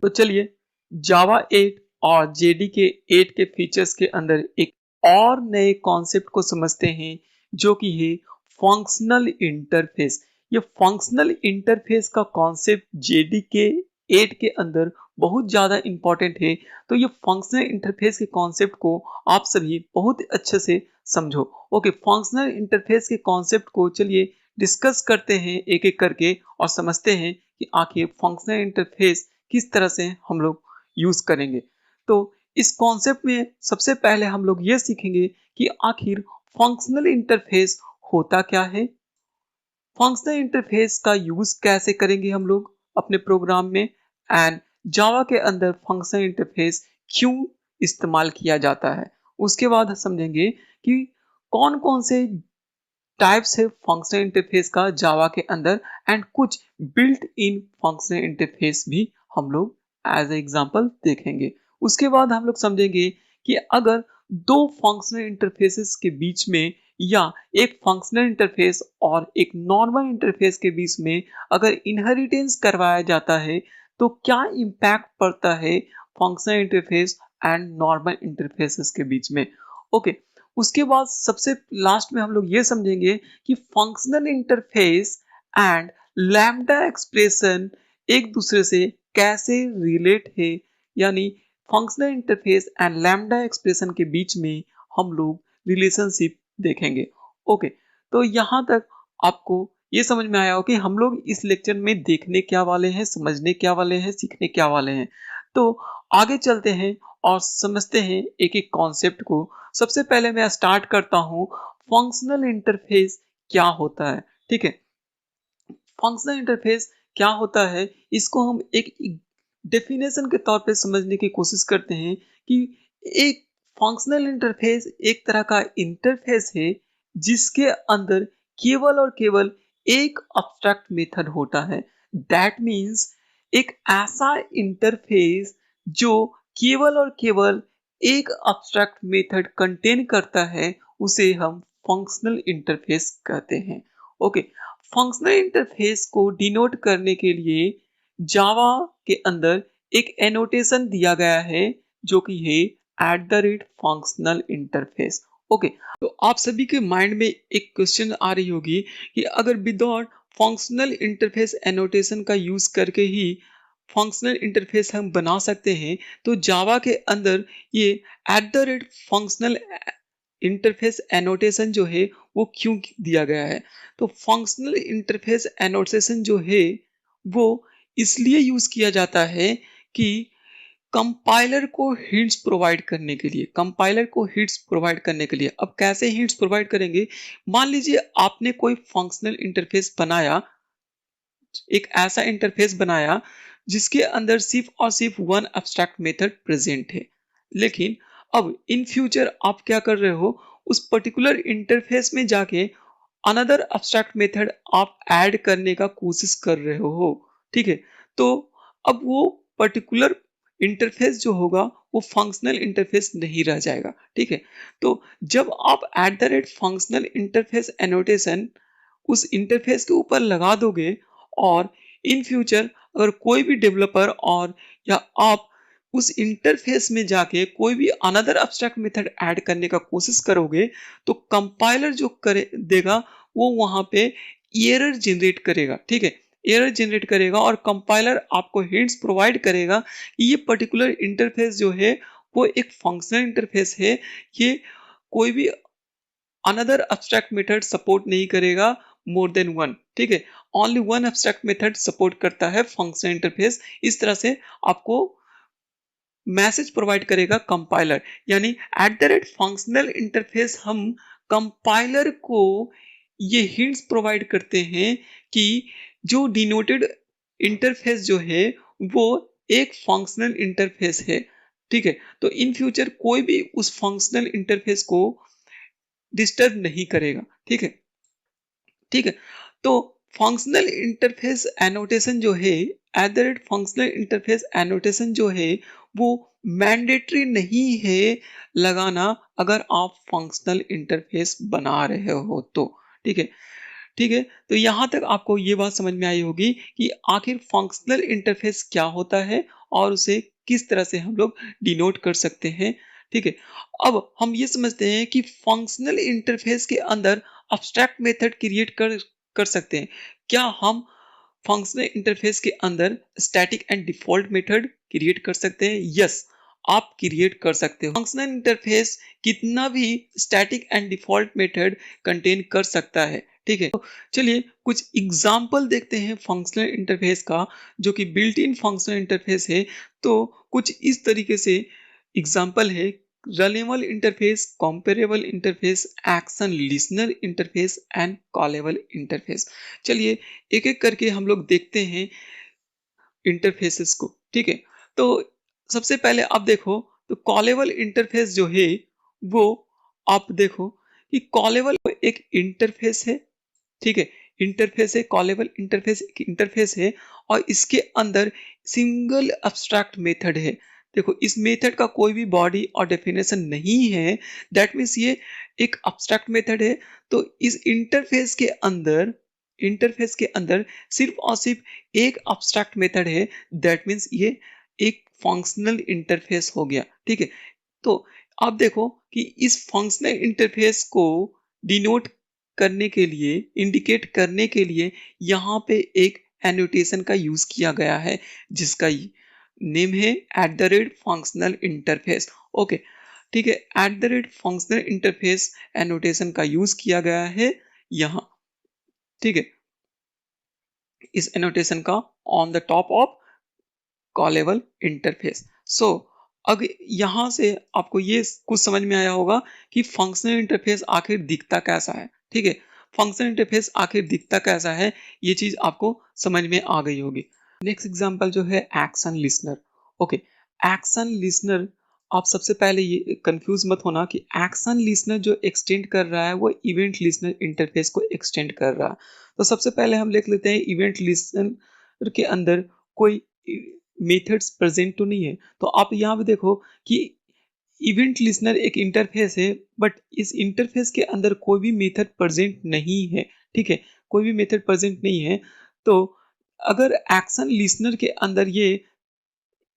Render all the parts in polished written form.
तो चलिए जावा 8 और जेडीके 8 के फीचर्स के अंदर एक और नए कॉन्सेप्ट को समझते हैं जो कि है फंक्शनल इंटरफेस। ये फंक्शनल इंटरफेस का कॉन्सेप्ट जेडीके 8 के अंदर बहुत ज़्यादा इंपॉर्टेंट है। तो ये फंक्शनल इंटरफेस के कॉन्सेप्ट को आप सभी बहुत अच्छे से समझो। ओके, फंक्शनल इंटरफेस के कॉन्सेप्ट को चलिए डिस्कस करते हैं एक एक करके और समझते हैं कि आखिर फंक्शनल इंटरफेस किस तरह से हम लोग यूज करेंगे। तो इस कॉन्सेप्ट में सबसे पहले हम लोग ये सीखेंगे कि आखिर फंक्शनल इंटरफेस होता क्या है, फंक्शनल इंटरफेस का यूज कैसे करेंगे हम लोग अपने प्रोग्राम में, एंड जावा के अंदर फंक्शनल इंटरफेस क्यों इस्तेमाल किया जाता है। उसके बाद समझेंगे कि कौन कौन से टाइप्स है फंक्शनल इंटरफेस का जावा के अंदर, एंड कुछ बिल्ट इन फंक्शनल इंटरफेस भी हम लोग एज एग्जांपल देखेंगे। उसके बाद हम लोग समझेंगे कि अगर दो फंक्शनल इंटरफेसेस के बीच में या एक फंक्शनल इंटरफेस और एक नॉर्मल इंटरफेस के बीच में अगर इनहेरिटेंस करवाया जाता है तो क्या इम्पैक्ट पड़ता है functional interface and normal interfaces के बीच में। ओके, उसके बाद सबसे लास्ट में हम लोग ये समझेंगे कि functional interface and lambda expression एक दूसरे से कैसे रिलेट है, यानी functional interface and lambda expression के बीच में हम लोग रिलेशनशिप देखेंगे। ओके, तो यहाँ तक आपको ये समझ में आया हो कि हम लोग इस लेक्चर में देखने क्या वाले हैं, समझने क्या वाले हैं, सीखने क्या वाले हैं। तो आगे चलते हैं और समझते हैं एक एक कॉन्सेप्ट को। सबसे पहले मैं स्टार्ट करता हूं फंक्शनल इंटरफेस क्या होता है। ठीक है, फंक्शनल इंटरफेस क्या होता है इसको हम एक डेफिनेशन के तौर पे समझने की कोशिश करते हैं कि एक फंक्शनल इंटरफेस एक तरह का इंटरफेस है जिसके अंदर केवल और केवल एक अब्स्ट्रैक्ट मेथड होता है। दैट मीन्स एक ऐसा इंटरफेस जो केवल और केवल एक अब्स्ट्रैक्ट मेथड कंटेन करता है उसे हम फंक्शनल इंटरफेस कहते हैं। ओके, फंक्शनल इंटरफेस को डिनोट करने के लिए जावा के अंदर एक एनोटेशन दिया गया है जो कि है @फंक्शनल इंटरफेस। ओके, तो आप सभी के माइंड में एक क्वेश्चन आ रही होगी कि अगर विदाउट फंक्शनल इंटरफेस एनोटेशन का यूज करके ही फंक्शनल इंटरफेस हम बना सकते हैं तो जावा के अंदर ये फंक्शनल इंटरफेस एनोटेशन जो है वो क्यों दिया गया है। तो फंक्शनल इंटरफेस एनोटेशन जो है वो इसलिए यूज किया जाता है कि कंपाइलर को हिंट्स प्रोवाइड करने के लिए, कंपाइलर को हिंट्स प्रोवाइड करने के लिए। अब कैसे हिंट्स प्रोवाइड करेंगे, मान लीजिए आपने कोई फंक्शनल इंटरफेस बनाया, एक ऐसा इंटरफेस बनाया जिसके अंदर सिर्फ और सिर्फ वन एब्स्ट्रैक्ट मेथड प्रेजेंट है, लेकिन अब इन फ्यूचर आप क्या कर रहे हो, उस पर्टिकुलर इंटरफेस में जाके अनदर एब्स्ट्रैक्ट मेथड आप ऐड करने का कोशिश कर रहे हो। ठीक है, तो अब वो पर्टिकुलर इंटरफेस जो होगा वो फंक्शनल इंटरफेस नहीं रह जाएगा। ठीक है, तो जब आप फंक्शनल इंटरफेस एनोटेशन उस इंटरफेस के ऊपर लगा दोगे और इन फ्यूचर अगर कोई भी डेवलपर और या आप उस इंटरफेस में जाके कोई भी अनदर एब्स्ट्रैक्ट मेथड ऐड करने का कोशिश करोगे तो कंपाइलर जो करे देगा वो वहां पे एरर जनरेट करेगा। ठीक है, एरर जनरेट करेगा और कंपाइलर आपको हिंट्स प्रोवाइड करेगा कि ये पर्टिकुलर इंटरफेस जो है वो एक फंक्शनल इंटरफेस है, ये कोई भी अनदर एब्स्ट्रैक्ट मेथड सपोर्ट नहीं करेगा मोर देन वन। ठीक है, only one abstract method support करता है फंक्शनल इंटरफेस। इस तरह से आपको मैसेज प्रोवाइड करेगा कंपाइलर, यानी फंक्शनल इंटरफेस हम कंपाइलर को ये हिंट्स प्रोवाइड करते हैं कि जो डिनोटेड इंटरफेस जो है वो एक फंक्शनल इंटरफेस है। ठीक है, तो इन फ्यूचर कोई भी उस फंक्शनल इंटरफेस को डिस्टर्ब नहीं करेगा। ठीक है, ठीक है, तो फंक्शनल इंटरफेस एनोटेशन जो है फंक्शनल इंटरफेस एनोटेशन जो है वो मैंडेटरी नहीं है लगाना अगर आप फंक्शनल इंटरफेस बना रहे हो तो। ठीक है, ठीक है, तो यहाँ तक आपको ये बात समझ में आई होगी कि आखिर फंक्शनल इंटरफेस क्या होता है और उसे किस तरह से हम लोग डिनोट कर सकते हैं। ठीक है, अब हम ये समझते हैं कि फंक्शनल इंटरफेस के अंदर अब्स्ट्रैक्ट मेथड क्रिएट कर कर सकते हैं। क्या हम फंक्शनल इंटरफेस के अंदर static and default method create कर सकते हैं? यस, आप क्रिएट कर सकते हो। फंक्शनल इंटरफेस कितना भी static and default method contain कर सकता है। ठीक है, तो चलिए कुछ एग्जांपल देखते हैं फंक्शनल इंटरफेस का, जो कि बिल्ट इन फंक्शनल इंटरफेस है। तो कुछ इस तरीके से एग्जांपल है: runnable interface, comparable interface, action listener interface and callable interface. चलिए एक एक करके हम लोग देखते हैं इंटरफेसेस को। ठीक है, तो सबसे पहले आप देखो तो कॉलेबल इंटरफेस जो है वो, आप देखो कि कॉलेबल एक इंटरफेस है। ठीक है, इंटरफेस है, कॉलेबल इंटरफेस एक इंटरफेस है और इसके अंदर सिंगल अब्स्ट्रैक्ट मेथड है। देखो इस मेथड का कोई भी बॉडी और डेफिनेशन नहीं है, दैट मीन्स ये एक अब्स्ट्रैक्ट मेथड है। तो इस इंटरफेस के अंदर सिर्फ और सिर्फ एक अब्स्ट्रैक्ट मेथड है, दैट मीन्स ये एक फंक्शनल इंटरफेस हो गया। ठीक है, तो आप देखो कि इस फंक्शनल इंटरफेस को डिनोट करने के लिए, इंडिकेट करने के लिए यहाँ पे एक एनोटेशन का यूज किया गया है, जिसका नेम है @फंक्शनल इंटरफेस। ओके, ठीक है, फंक्शनल इंटरफेस एनोटेशन का यूज किया गया है यहाँ। ठीक है, इस एनोटेशन का on the top of callable interface. So अब यहाँ से आपको ये कुछ समझ में आया होगा कि फंक्शनल इंटरफेस आखिर दिखता कैसा है। ठीक है, फंक्शनल इंटरफेस आखिर दिखता कैसा है, ये चीज आपको समझ में आ गई होगी। नेक्स्ट एग्जांपल जो है action listener. Okay, action listener, आप सबसे पहले ये कंफ्यूज मत होना कि एक्शन लिसनर जो एक्सटेंड कर रहा है वो इवेंट लिसनर इंटरफेस को एक्सटेंड कर रहा है। तो सबसे पहले हम लिख लेते हैं इवेंट लिसनर के अंदर कोई मेथड्स प्रेजेंट तो नहीं है। तो आप यहाँ पे देखो कि इवेंट लिसनर एक इंटरफेस है, बट इस इंटरफेस के अंदर कोई भी मेथड प्रेजेंट नहीं है। ठीक है, कोई भी मेथड प्रेजेंट नहीं है। तो अगर एक्शन लिसनर के अंदर ये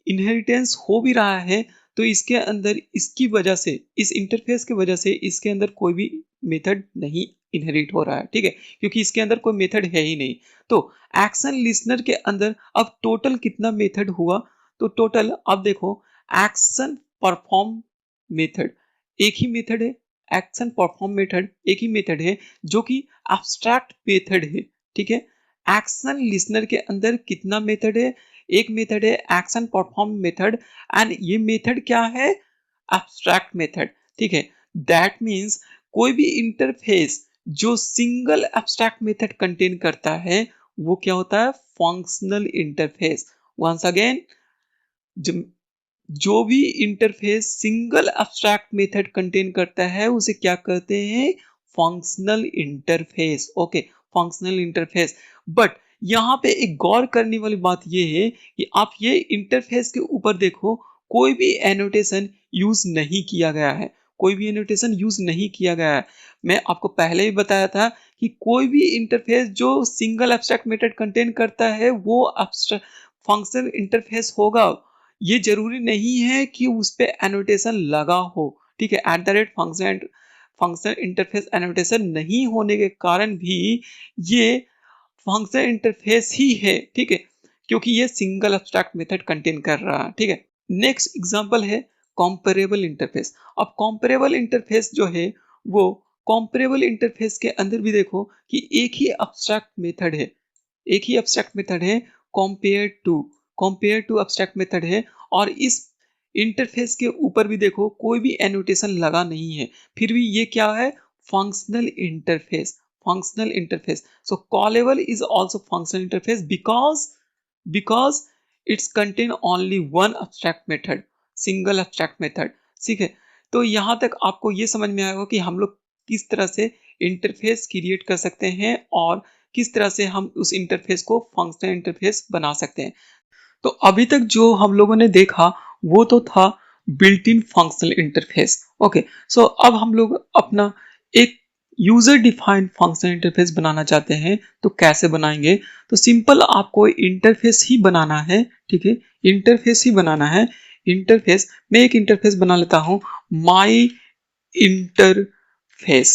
इनहेरिटेंस हो भी रहा है, तो इसके अंदर इसकी वजह से, इस इंटरफेस की वजह से इसके अंदर कोई भी मेथड नहीं इनहेरिट हो रहा है। ठीक है, क्योंकि इसके अंदर कोई मेथड है ही नहीं। तो एक्शन लिसनर के अंदर अब टोटल कितना मेथड हुआ? तो टोटल अब देखो, एक्शन परफॉर्म मेथड एक ही मेथड है, एक्शन परफॉर्म मेथड एक ही मेथड है जो कि एब्स्ट्रैक्ट मेथड है। ठीक है, एक्शन लिसनर के अंदर कितना मेथड है? एक मेथड है एक्शन परफॉर्म मेथड, एंड ये मेथड क्या है? Abstract method. ठीक है, दैट मीन्स कोई भी इंटरफेस जो सिंगल एब्स्ट्रैक्ट मेथड कंटेन करता है वो क्या होता है? Functional interface. वंस अगेन, जो भी interface single abstract method contain करता है उसे क्या कहते हैं? Functional interface. Okay, functional interface. But यहाँ पे एक गौर करने वाली बात यह है कि आप ये इंटरफेस के ऊपर देखो, कोई भी एनोटेशन यूज नहीं किया गया है, कोई भी एनोटेशन यूज नहीं किया गया है। मैं आपको पहले ही बताया था कि कोई भी इंटरफेस जो सिंगल एब्स्ट्रैक्ट मेथड कंटेन करता है वो फंक्शनल इंटरफेस होगा। ये जरूरी नहीं है कि उस पे एनोटेशन लगा हो। ठीक है, फंक्शन इंटरफेस एनोटेशन नहीं होने के कारण भी ये फंक्शन इंटरफेस ही है। ठीक है, क्योंकि ये सिंगल एब्स्ट्रैक्ट मेथड कंटेन कर रहा है। ठीक है, नेक्स्ट एग्जांपल है कॉम्पेरेबल इंटरफेस। अब कॉम्पेरेबल इंटरफेस जो है वो, कॉम्पेरेबल इंटरफेस के अंदर भी देखो कि एक ही एब्स्ट्रैक्ट मेथड है, एक ही एब्स्ट्रैक्ट मेथड है, कंपेयर टू एब्स्ट्रैक्ट मेथड है। और इस इंटरफेस के ऊपर भी देखो कोई भी एनोटेशन लगा नहीं है, फिर भी ये क्या है? Functional interface. Functional interface, so callable is also functional interface because it's contain only one abstract method, single abstract method. ठीक है, तो यहाँ तक आपको ये समझ में आएगा कि हम लोग किस तरह से इंटरफेस क्रिएट कर सकते हैं और किस तरह से हम उस इंटरफेस को फंक्शनल इंटरफेस बना सकते हैं। तो अभी तक जो हम लोगों ने देखा वो तो था built in functional interface. Okay, so अब हम लोग अपना एक यूजर डिफाइंड फंक्शनल इंटरफेस बनाना चाहते हैं तो कैसे बनाएंगे? तो सिंपल आपको इंटरफेस ही बनाना है, ठीक है, इंटरफेस ही बनाना है। इंटरफेस, मैं एक इंटरफेस बना लेता हूं, माई इंटरफेस।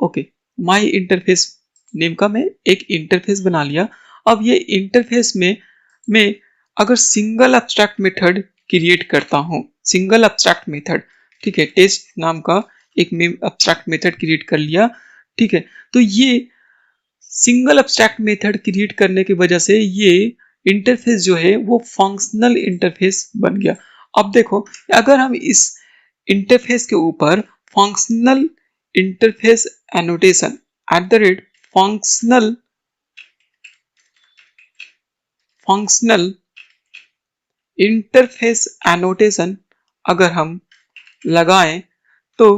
ओके, माई इंटरफेस नेम का मैं एक इंटरफेस बना लिया। अब ये इंटरफेस में मैं अगर सिंगल एब्स्ट्रैक्ट मेथड क्रिएट करता हूं, सिंगल एब्स्ट्रैक्ट मेथड, ठीक है, टेस्ट नाम का एक मैं एब्स्ट्रैक्ट मेथड क्रिएट कर लिया, ठीक है। तो ये सिंगल एब्स्ट्रैक्ट मेथड क्रिएट करने की वजह से ये इंटरफेस जो है वो फंक्शनल इंटरफेस बन गया। अब देखो, अगर हम इस इंटरफेस के ऊपर functional interface annotation @ functional functional interface annotation अगर हम लगाएं तो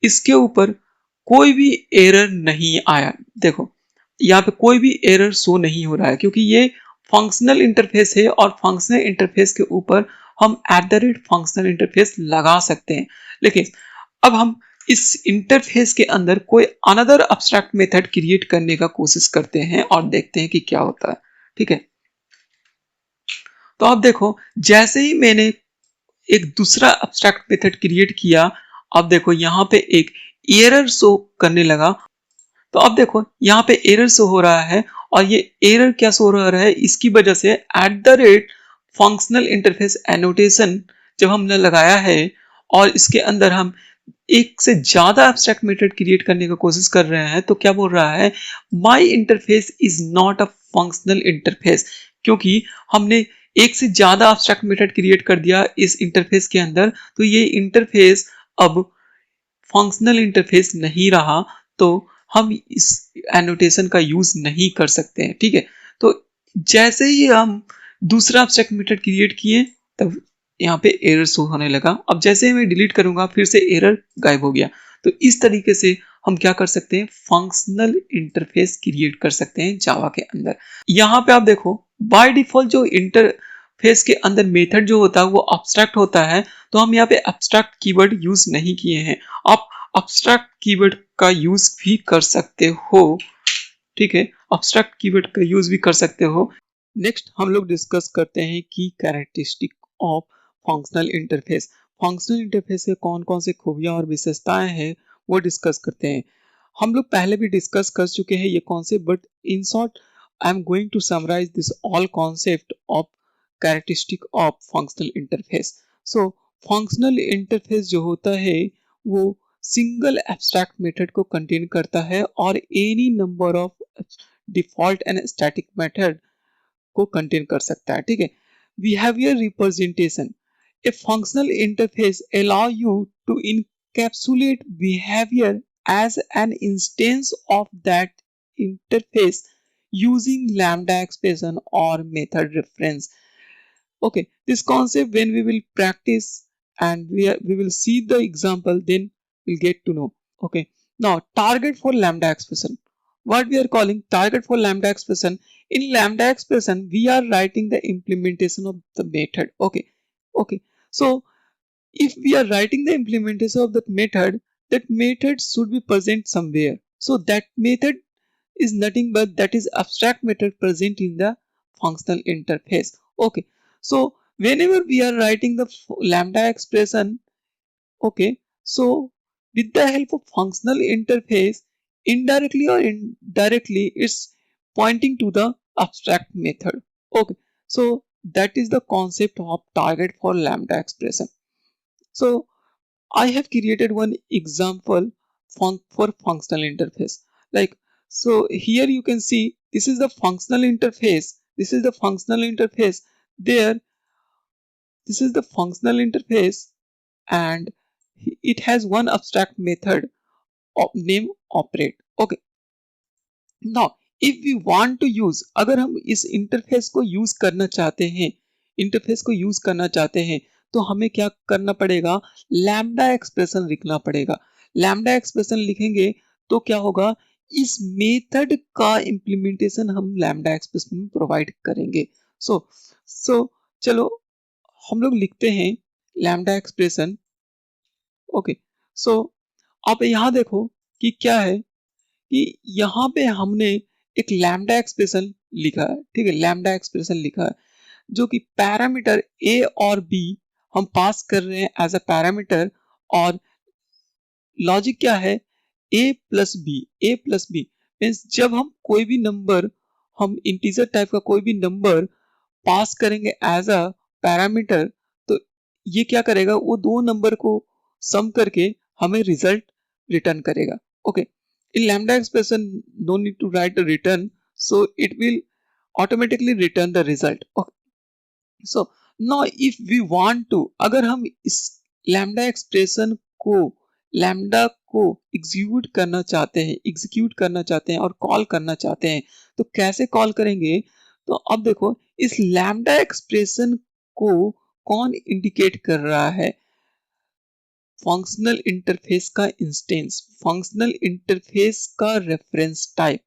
इसके ऊपर कोई भी एरर नहीं आया। देखो, यहाँ पे कोई भी एरर शो नहीं हो रहा है क्योंकि ये फंक्शनल इंटरफेस है और फंक्शनल इंटरफेस के ऊपर हम फंक्शनल इंटरफेस लगा सकते हैं। लेकिन अब हम इस इंटरफेस के अंदर कोई अनदर अब्स्ट्रैक्ट मेथड क्रिएट करने का कोशिश करते हैं और देखते हैं कि क्या होता है, ठीक है। तो अब देखो, जैसे ही मैंने एक दूसरा अब्स्ट्रैक्ट मेथड क्रिएट किया, अब देखो यहाँ पे एक एरर शो करने लगा। तो अब देखो यहाँ पे एरर शो हो रहा है और ये एरर क्या शो हो रहा है, इसकी वजह से फंक्शनल इंटरफेस एनोटेशन जब हमने लगाया है और इसके अंदर हम एक से ज्यादा एब्स्ट्रैक्ट मेथड क्रिएट करने की कोशिश कर रहे हैं तो क्या बोल रहा है, my interface is not a functional interface. क्योंकि हमने एक से ज्यादा एब्स्ट्रैक्ट मेथड क्रिएट कर दिया इस इंटरफेस के अंदर, तो ये इंटरफेस अब फंक्शनल इंटरफेस नहीं रहा, तो हम इस एनोटेशन का यूज नहीं कर सकते हैं, ठीक है। तो जैसे ही हम दूसरा एब्स्ट्रैक्ट मेथड क्रिएट किए तब यहाँ पे एरर शो होने लगा। अब जैसे ही मैं डिलीट करूंगा फिर से एरर गायब हो गया। तो इस तरीके से हम क्या कर सकते हैं, फंक्शनल इंटरफेस क्रिएट कर सकते हैं जावा के अंदर। यहाँ पे आप देखो, बाय डिफॉल्ट जो इंटरफेस के अंदर मेथड जो होता है वो अब्स्ट्रैक्ट होता है, तो हम यहाँ पे अब्स्ट्रैक्ट कीवर्ड यूज नहीं किए हैं। आप अब्स्ट्रैक्ट कीवर्ड का यूज भी कर सकते हो, ठीक है, अब्स्ट्रैक्ट कीवर्ड का यूज भी कर सकते हो। नेक्स्ट हम लोग डिस्कस करते हैं की characteristic of functional interface. Functional interface के कौन कौन से खूबियां और विशेषताएं हैं वो डिस्कस करते हैं। हम लोग पहले भी डिस्कस कर चुके हैं ये concept, but in short I am going to summarise this all concept of characteristic of functional interface. So functional interface जो होता है वो सिंगल एब्स्ट्रैक्ट मेथड को कंटेन करता है और any number of default and static method को contain कर सकता है, ठीक है। Behaviour representation, a functional interface allow you to encapsulate behaviour as an instance of that interface using lambda expression or method reference. Okay, this concept when we will practice and we will see the example, then we'll get to know. Okay, now target for lambda expression. What we are calling target for lambda expression, in lambda expression we are writing the implementation of the method. Okay, so if we are writing the implementation of that method should be present somewhere. So that method is nothing but that is abstract method present in the functional interface. Okay, so whenever we are writing the lambda expression, okay, so with the help of functional interface, indirectly or indirectly, it's pointing to the abstract method. Okay, so that is the concept of target for lambda expression. So I have created one example for functional interface. Like, so here you can see this is the functional interface. This is the functional interface. There, this is the functional interface, and it has one abstract method of name operate. Okay. Now, if we want to use, अगर हम इस interface को use करना चाहते हैं, interface को use करना चाहते हैं, तो हमें क्या करना पड़ेगा, लैम्डा एक्सप्रेशन लिखना पड़ेगा। लैम्डा एक्सप्रेशन लिखेंगे तो क्या होगा, इस मेथड का इंप्लीमेंटेशन हम लैम्डा एक्सप्रेशन में प्रोवाइड करेंगे। सो चलो हम लोग लिखते हैं लैम्डा एक्सप्रेशन। ओके, सो आप यहाँ देखो कि क्या है, कि यहाँ पे हमने एक लैम्डा एक्सप्रेशन लिखा है, ठीक है, लैम्डा एक्सप्रेशन लिखा है जो कि पैरामीटर ए और बी हम पास कर रहे हैं एज अ पैरामीटर, और लॉजिक क्या है, ए प्लस बी, ए प्लस बी मीन्स जब हम कोई भी नंबर, हम इंटीजर टाइप का कोई भी नंबर पास करेंगे एज अ पैरामीटर, तो ये क्या करेगा, वो दो नंबर को सम करके हमें रिजल्ट रिटर्न करेगा। Okay, in lambda expression no need to write return, so it will automatically return the result. So now if we want to, अगर हम इस लैम्डा एक्सप्रेशन को, लैम्डा को एग्जीक्यूट करना चाहते हैं और कॉल करना चाहते हैं, तो कैसे कॉल करेंगे? तो अब देखो, इस लैम्डा एक्सप्रेशन को कौन इंडिकेट कर रहा है? फंक्शनल इंटरफेस का इंस्टेंस, फंक्शनल इंटरफेस का रेफरेंस टाइप,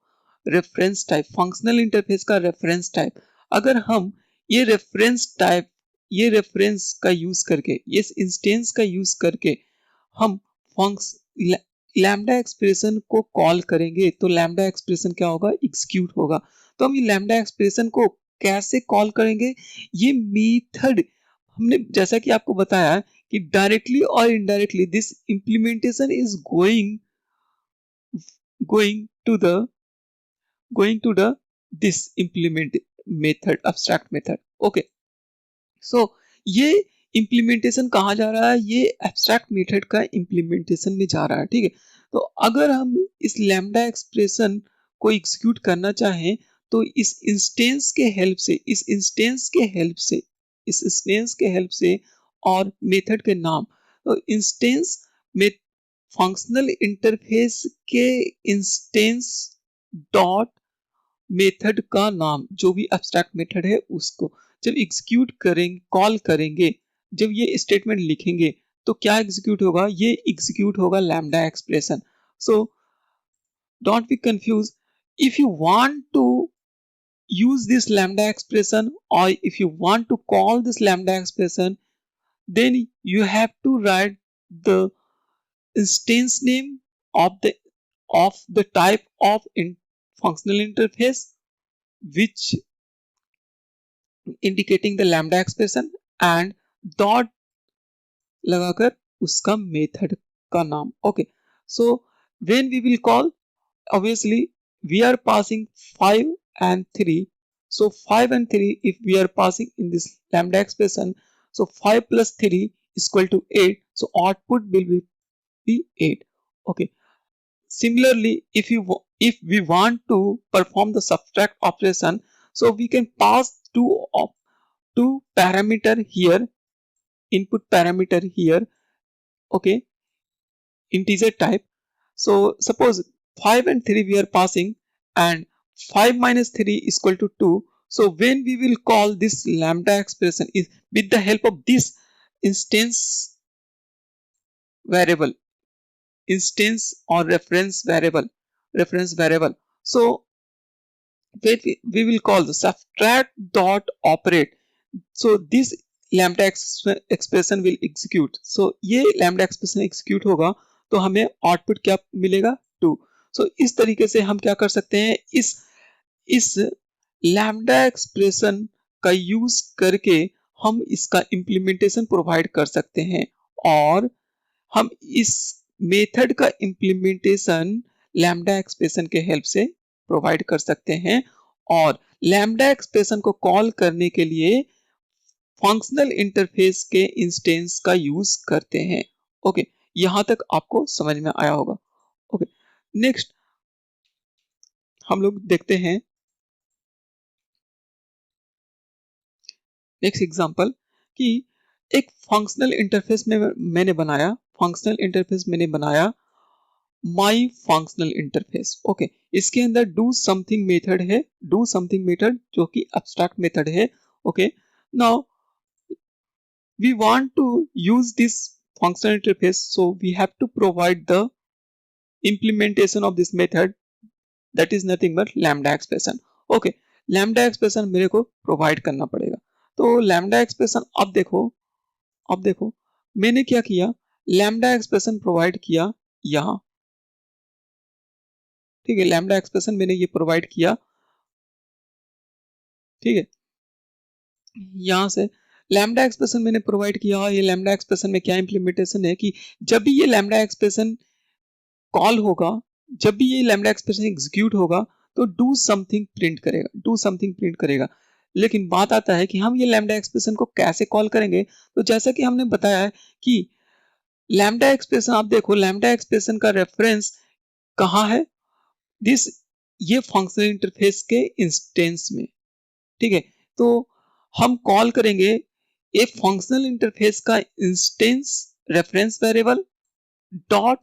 फंक्शनल इंटरफेस का रेफरेंस टाइप। अगर हम ये रेफरेंस टाइप, ये रेफरेंस का यूज करके, ये इंस्टेंस का यूज करके हम लैम्डा एक्सप्रेशन को कॉल करेंगे, तो लैम्डा एक्सप्रेशन क्या होगा, एग्जीक्यूट होगा। तो हम ये लैम्डा एक्सप्रेशन को कैसे कॉल करेंगे? ये मेथड हमने जैसा कि आपको बताया कि डायरेक्टली और indirectly this implementation is going to the going to the this implement method, abstract method। Okay, so ये इम्प्लीमेंटेशन कहाँ जा रहा है? ये एब्स्ट्रैक्ट मेथड का इम्प्लीमेंटेशन में जा रहा है, ठीक है। तो अगर हम इस लैम्डा एक्सप्रेशन को एग्जीक्यूट करना चाहें, तो इस इंस्टेंस के हेल्प से, इस इंस्टेंस के हेल्प से और मेथड के नाम, तो इंस्टेंस में फंक्शनल इंटरफेस के इंस्टेंस डॉट मेथड का नाम, जो भी एब्स्ट्रैक्ट मेथड है उसको जब एग्जीक्यूट करेंगे, कॉल करेंगे, जब ये स्टेटमेंट लिखेंगे, तो क्या एग्जीक्यूट होगा? ये एग्जीक्यूट होगा lambda expression. So don't be confuse, if you want to use this lambda expression, or if you want to call this lambda expression, then you have to write the instance name of the type of functional interface which indicating the lambda expression, and dot लगाकर उसका method का नाम। Okay, so when we will call, obviously we are passing 5 and 3, so 5 and 3 if we are passing in this lambda expression, so 5 plus 3 is equal to 8, so output will be 8। okay, similarly if we want to perform the subtract operation, so we can pass two parameter here, input parameter here, okay, integer type. So suppose 5 and 3 we are passing, and 5 minus 3 is equal to 2. So when we will call this lambda expression is with the help of this instance variable, instance or reference variable. So when we will call the subtract dot operate, so this lambda expression will execute। so ये lambda expression execute होगा, तो हमें output क्या मिलेगा? 2। सो इस तरीके से हम क्या कर सकते हैं, इस लैम्डा एक्सप्रेशन का यूज करके हम इसका इम्प्लीमेंटेशन प्रोवाइड कर सकते हैं, और हम इस मेथड का इम्प्लीमेंटेशन लैम्डा एक्सप्रेशन के हेल्प से प्रोवाइड कर सकते हैं, और लैम्डा एक्सप्रेशन को कॉल करने के लिए फंक्शनल इंटरफेस के इंस्टेंस का यूज करते हैं। ओके, यहां तक आपको समझ में आया होगा। ओके, नेक्स्ट हम लोग देखते हैं नेक्स्ट एग्जांपल, कि एक फंक्शनल इंटरफेस में मैंने बनाया माई फंक्शनल इंटरफेस। ओके, इसके अंदर डू समथिंग मेथड है, डू समथिंग मेथड जो कि एब्स्ट्रैक्ट मेथड है। Okay, now we want to use this functional interface, so we have to provide the implementation of this method, that is nothing but lambda expression। okay, lambda expression मेरे को provide करना पड़ेगा। तो lambda expression अब देखो मैंने क्या किया, lambda expression provide किया यहाँ, ठीक है, लैम्डा एक्सप्रेशन मैंने ये प्रोवाइड किया, ठीक है, यहाँ से लैम्डा एक्सप्रेशन मैंने प्रोवाइड किया। और ये लैम्डा एक्सप्रेशन में क्या इंप्लीमेंटेशन है कि जब भी ये लैम्डा एक्सप्रेशन कॉल होगा, जब भी ये लैम्डा एक्सप्रेशन एग्जीक्यूट होगा, तो डू समथिंग प्रिंट करेगा, डू समथिंग प्रिंट करेगा। लेकिन बात आता है कि हम ये लैम्डा एक्सप्रेशन को कैसे कॉल करेंगे। तो जैसा कि हमने बताया है कि लैम्डा एक्सप्रेशन, आप देखो लैम्डा एक्सप्रेशन का रेफरेंस कहाँ है, दिस, ये फंक्शनल इंटरफेस के इंस्टेंस में, ठीक है। तो हम कॉल करेंगे ए फंक्शनल इंटरफेस का instance reference variable dot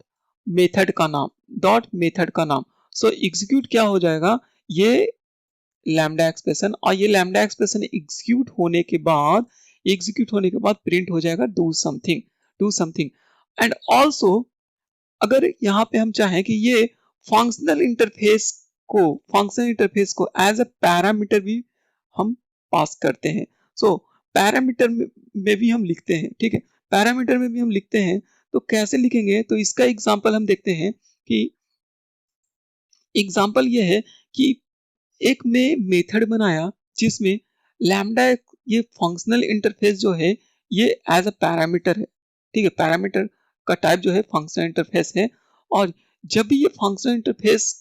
method का नाम, डॉट मेथड का नाम। सो एग्जीक्यूट क्या हो जाएगा, ये लैम्डा एक्सप्रेशन, और ये लैम्डा एक्सप्रेशन एग्जीक्यूट होने के बाद, एग्जीक्यूट होने के बाद प्रिंट हो जाएगा do something, do something. And also अगर यहाँ पे हम चाहें कि ये फंक्शनल इंटरफेस को, फंक्शनल इंटरफेस को एज अ पैरामीटर भी हम पास करते हैं। सो पैरामीटर में भी हम लिखते हैं, ठीक है, पैरामीटर में भी हम लिखते हैं। तो कैसे लिखेंगे, तो इसका एग्जांपल हम देखते हैं कि एग्जांपल ये है कि एक में मेथड बनाया जिसमें लैम्डा, ये फंक्शनल इंटरफेस जो है ये एज अ पैरामीटर है, ठीक है, पैरामीटर का टाइप जो है फंक्शनल इंटरफेस है। और जब भी ये फंक्शनल इंटरफेस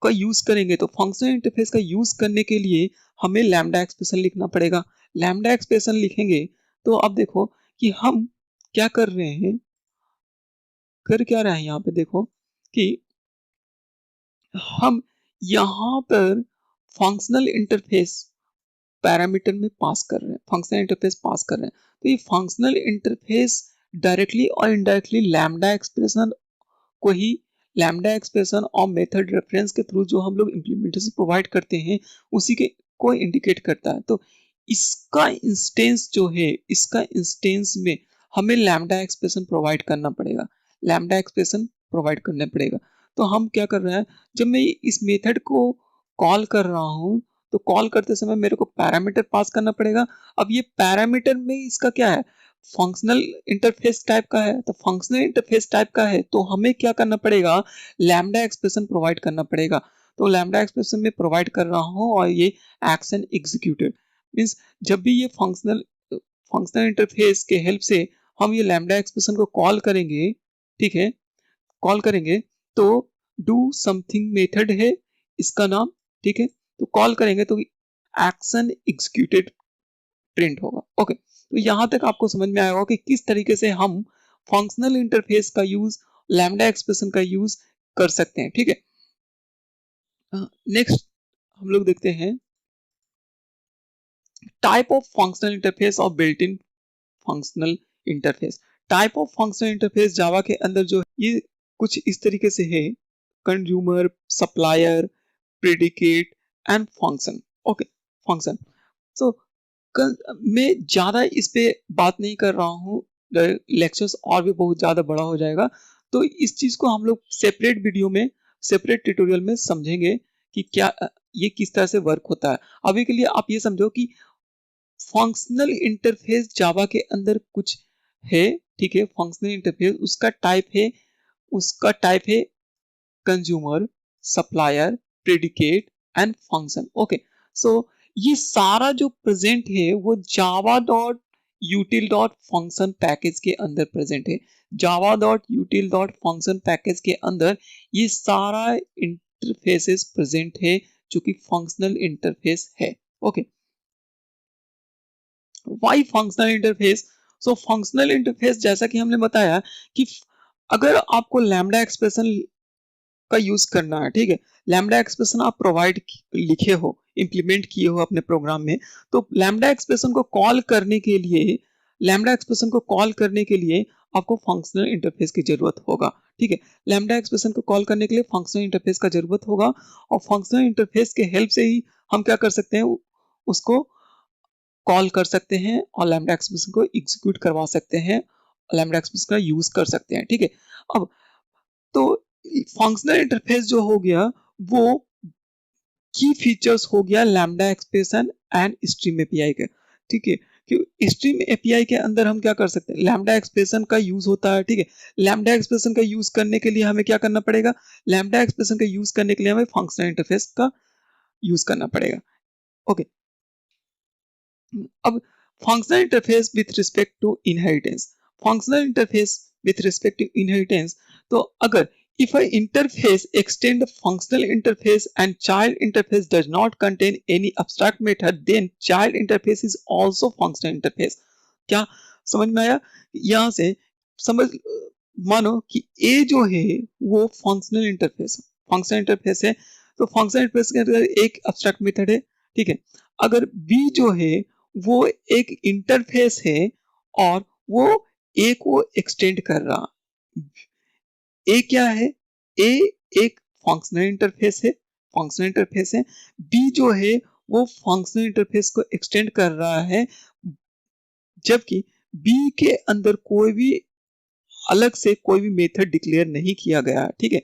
का यूज करेंगे, तो फंक्शनल इंटरफेस का यूज करने के लिए हमें लैम्डा एक्सप्रेशन लिखना पड़ेगा। लैम्डा एक्सप्रेशन लिखेंगे तो अब देखो कि हम क्या कर रहे हैं, कर क्या रहे हैं, यहाँ पे देखो कि हम यहाँ पर फंक्शनल इंटरफेस पैरामीटर में पास कर रहे हैं, फंक्शनल इंटरफेस पास कर रहे हैं। तो ये फंक्शनल इंटरफेस डायरेक्टली और इनडायरेक्टली लैम्डा एक्सप्रेशन को ही, लैम्डा एक्सप्रेशन और मेथड रेफरेंस के थ्रू जो हम लोग इंप्लीमेंटेशन प्रोवाइड करते हैं उसी के को इंडिकेट करता है। तो इसका इंस्टेंस जो है, इसका इंस्टेंस में हमें लैम्डा एक्सप्रेशन प्रोवाइड करना पड़ेगा, लैम्डा एक्सप्रेशन प्रोवाइड करना पड़ेगा। तो हम क्या कर रहे हैं, जब मैं इस मेथड को कॉल कर रहा हूँ, तो कॉल करते समय मेरे को पैरामीटर पास करना पड़ेगा। अब ये पैरामीटर में इसका क्या है, फंक्शनल इंटरफेस टाइप का है। तो फंक्शनल इंटरफेस टाइप का है तो हमें क्या करना पड़ेगा, लैम्डा एक्सप्रेशन प्रोवाइड करना पड़ेगा। तो लैम्डा एक्सप्रेशन में प्रोवाइड कर रहा हूँ और ये एक्शन एग्जीक्यूटेड मींस जब भी ये फंक्शनल इंटरफेस के हेल्प से हम ये लैम्डा एक्सप्रेशन को कॉल करेंगे, ठीक है, कॉल करेंगे, तो डू समथिंग मेथड है इसका नाम, ठीक है। तो कॉल करेंगे तो एक्शन एग्जीक्यूटेड प्रिंट होगा। ओके, तो यहां तक आपको समझ में आया होगा कि किस तरीके से हम फंक्शनल इंटरफेस का यूज, लैम्डा एक्सप्रेशन का यूज कर सकते हैं, ठीक है। नेक्स्ट हम लोग देखते हैं टाइप ऑफ फंक्शनल इंटरफेस और built in functional interface. Type of functional interface Java के अंदर जो ये कुछ इस तरीके से है, consumer, supplier, predicate and function. Okay, function. So मैं ज्यादा इस पे बात नहीं कर रहा हूँ, लेक्चर्स और भी बहुत ज्यादा बड़ा हो जाएगा। तो इस चीज को हम लोग सेपरेट वीडियो में, सेपरेट ट्यूटोरियल में समझेंगे कि क्या ये किस तरह से वर्क होता है। अभी के लिए आप ये समझो कि फंक्शनल इंटरफेस जावा के अंदर कुछ है, ठीक है, फंक्शनल इंटरफेस उसका टाइप है consumer, supplier, predicate and function. Okay, so ये सारा जो प्रेजेंट है वो Java dot util dot function package के अंदर प्रेजेंट है। Java dot util dot function package के अंदर ये सारा इंटरफेसेस प्रेजेंट है जो कि फंक्शनल इंटरफेस है। Okay, why functional interface. So functional interface जैसा कि हमने बताया कि अगर आपको लैम्डा एक्सप्रेशन का यूज करना है, ठीक है, लैम्डा एक्सप्रेशन आप प्रोवाइड लिखे हो, इंप्लीमेंट किए हो अपने प्रोग्राम में, तो लैम्डा एक्सप्रेशन को कॉल करने के लिए, लैम्डा एक्सप्रेशन को कॉल करने के लिए आपको फंक्शनल इंटरफेस की जरूरत होगा, ठीक है। लैम्डा एक्सप्रेशन को कॉल करने के लिए फंक्शनल इंटरफेस का जरूरत होगा और फंक्शनल इंटरफेस के हेल्प से ही हम क्या कर सकते हैं, उसको कॉल कर सकते हैं और लैम्डा एक्सप्रेशन को एग्जीक्यूट करवा सकते हैं, लैम्डा एक्सप्रेशन का यूज कर सकते हैं, ठीक है। अब तो फंक्शनल इंटरफेस जो हो गया वो की फीचर्स हो गया lambda expression and stream API के, ठीक है। कि स्ट्रीम एपीआई के अंदर हम क्या कर सकते हैं, लैम्डा एक्सप्रेशन का यूज होता है, ठीक है। लैम्डा एक्सप्रेशन का यूज करने के लिए हमें क्या करना पड़ेगा, लैम्डा एक्सप्रेशन का यूज करने के लिए हमें फंक्शनल इंटरफेस का यूज करना पड़ेगा। ओके, अब functional interface with respect to inheritance, functional interface with respect to inheritance, तो अगर if a interface extend the functional interface and child interface does not contain any abstract method, then child interface is also functional interface। क्या समझ में आया? यहाँ से समझ मानो कि A जो है वो फंक्शनल इंटरफेस है, तो फंक्शनल इंटरफेस के अंदर एक abstract मेथड है, ठीक है। अगर B जो है वो एक इंटरफेस है और वो A को एक्सटेंड कर रहा, ए क्या है, ए एक फंक्शनल इंटरफेस है, बी जो है वो फंक्शनल इंटरफेस को एक्सटेंड कर रहा है, जबकि बी के अंदर कोई भी अलग से कोई भी मेथड डिक्लेयर नहीं किया गया, ठीक है।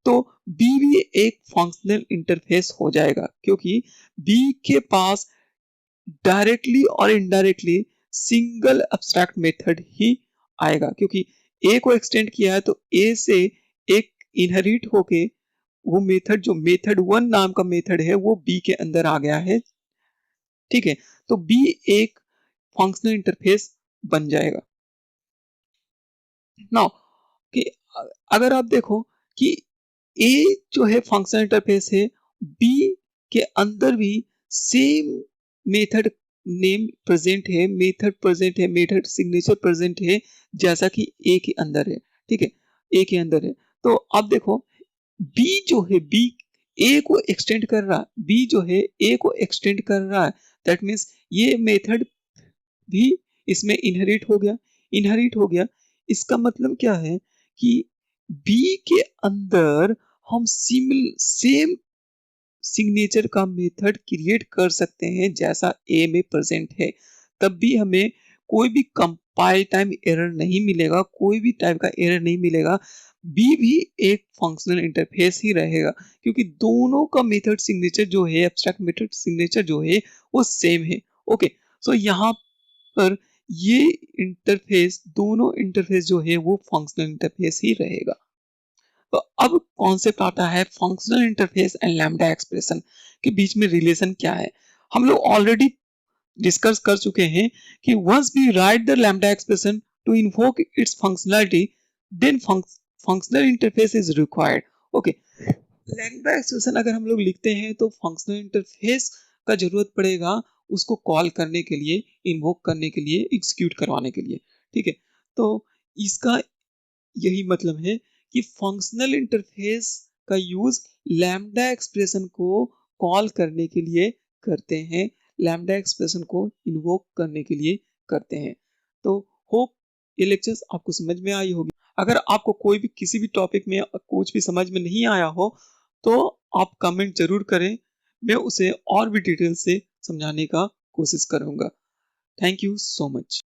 तो बी भी एक फंक्शनल इंटरफेस हो जाएगा, क्योंकि बी के पास डायरेक्टली और इनडायरेक्टली सिंगल एब्स्ट्रैक्ट मेथड ही आएगा, क्योंकि ए को एक्सटेंड किया है तो ए से एक इनहेरिट होके वो मेथड जो मेथड 1 नाम का मेथड है वो बी के अंदर आ गया है, ठीक है। तो बी एक फंक्शनल इंटरफेस बन जाएगा। नाउ कि अगर आप देखो कि ए जो है फंक्शनल इंटरफेस है, बी के अंदर भी सेम मेथड नेम प्रेजेंट है, मेथड सिग्नेचर प्रेजेंट है, जैसा कि ए के अंदर है, ठीक है, ए के अंदर है। तो अब देखो बी जो है, बी ए को एक्सटेंड कर रहा है, बी जो है ए को एक्सटेंड कर रहा है, दैट मीन्स ये मेथड भी इसमें इनहेरिट हो गया। इसका मतलब क्या है कि बी के अंदर हम सेम सिग्नेचर का मेथड क्रिएट कर सकते हैं जैसा ए में प्रेजेंट है, तब भी हमें कोई भी कंपाइल टाइम एरर नहीं मिलेगा, कोई भी टाइप का एरर नहीं मिलेगा। बी भी एक फंक्शनल इंटरफेस ही रहेगा, क्योंकि दोनों का मेथड सिग्नेचर जो है, एब्स्ट्रैक्ट मेथड सिग्नेचर जो है वो सेम है। ओके, सो यहाँ पर ये इंटरफेस, दोनों इंटरफेस जो है वो फंक्शनल इंटरफेस ही रहेगा। तो अब कॉन्सेप्ट आता है functional interface and lambda expression के बीच में रिलेशन क्या है। हम लोग ऑलरेडी डिस्कस कर चुके हैं कि once we write the lambda expression to invoke its functionality, then functional interface is required. Okay, lambda expression अगर हम लोग लिखते हैं तो फंक्शनल इंटरफेस का जरूरत पड़ेगा उसको कॉल करने के लिए, इन्वोक करने के लिए, एग्जीक्यूट करवाने के लिए, ठीक है। तो इसका यही मतलब है कि फंक्शनल इंटरफेस का यूज लैम्डा एक्सप्रेशन को कॉल करने के लिए करते हैं, लैम्डा एक्सप्रेशन को इन्वोक करने के लिए करते हैं। तो होप ये लेक्चर्स आपको समझ में आई होगी। अगर आपको कोई भी किसी भी टॉपिक में कुछ भी समझ में नहीं आया हो तो आप कमेंट जरूर करें, मैं उसे और भी डिटेल से समझाने का कोशिश करूंगा। Thank you so much.